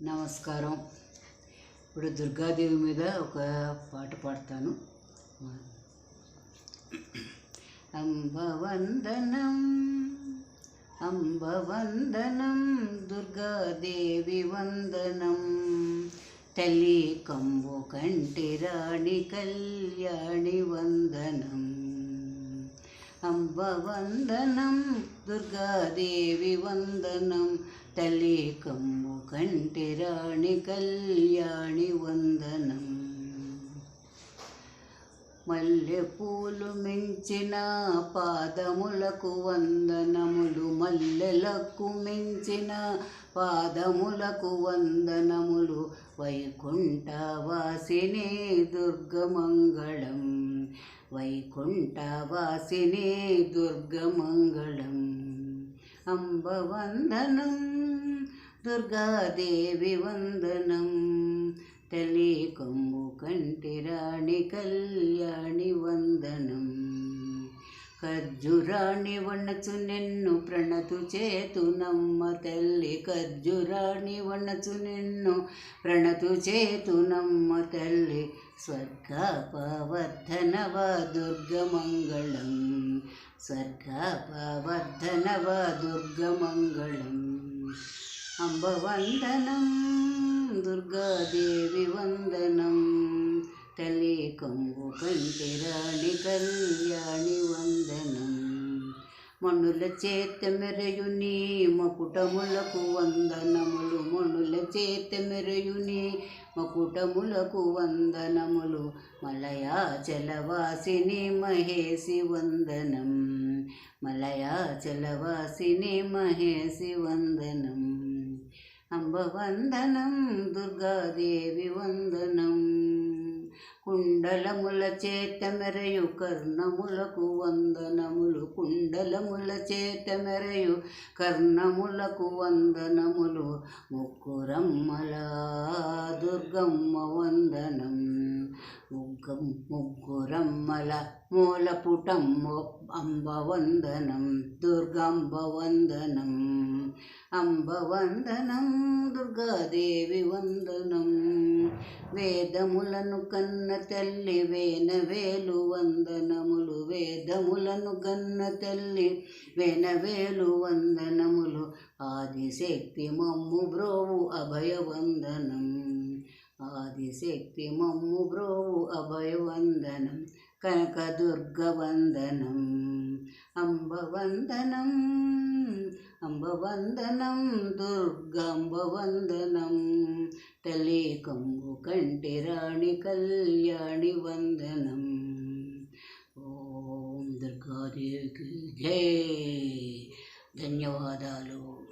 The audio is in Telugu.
నమస్కారం. ఇప్పుడు దుర్గాదేవి మీద ఒక పాట పాడతాను. అంబవందనం అంబవందనం దుర్గాదేవి వందనం, తల్లి కంబు కంటి రాణి కళ్యాణి వందనం. అంబవందనం దుర్గాదేవి వందనం, తల్లి కంబు కంటి రాణి కళ్యాణి వందనం. మల్లె పూలు మించిన పాదములకు వందనములు, మల్లెలకు మించిన పాదములకు వందనములు. వైకుంఠవాసిని దుర్గమంగళం, వైకుంఠవాసిని దుర్గమంగళం. అంబవందనం దుర్గాదేవి వందనం, తల్లి కంబు కంటి రాణి కళ్యాణి వందనం. ఖర్జురాణి వనచు నిన్ను ప్రణతు చేతునమ్మ తల్లి, ఖర్జురాణి వనచు నిన్ను ప్రణతు చేతునమ్మ తల్లి. స్వర్గాపవర్ధనవ దుర్గమంగళం, స్వర్గాపవర్ధనవ దుర్గమంగళం. అంబవందనం దుర్గాదేవి వందనం, తల్లి కంబు కంటి రాణి కళ్యాణి వందనం. మణుల చేత మెరయుని మకుటములకు వందనములు, మణుల చేత మెరయుని మకుటములకు వందనములు. మలయాచలవాసిని మహేసి వందనం, మలయాచలవాసిని మహేసి వందనం. అంబవందనం దుర్గాదేవి వందనం, కుండలముల చేత మెరయు కర్ణములకు వందనములు, కుండలముల చేత మెరయు కర్ణములకు వందనములు. ముగ్గురమ్మల దుర్గమ్మ వందనం, ముగ్గురమ్మల మూలపుటమ్మ అంబవందనం, దుర్గాంబ వందనం. అంబవందనం దుర్గాదేవి వందనం, వేదములను కన్న తల్లి వేనవేలు వందనములు, వేదములను కన్న తల్లి వేనవేలు వందనములు. ఆదిశక్తి మమ్ము బ్రోవు అభయ వందనం, ఆదిశక్తి మమ్ము బ్రోవు అభయ వందనం. కనకదుర్గ వందనం. అంబవందనం అంబవందనం దుర్గాంబ వందనం, తల్లి కంబు కంటి రాణి కళ్యాణి వందనం. ఓం దుర్గాదేవికి జై. ధన్యవాదాలు.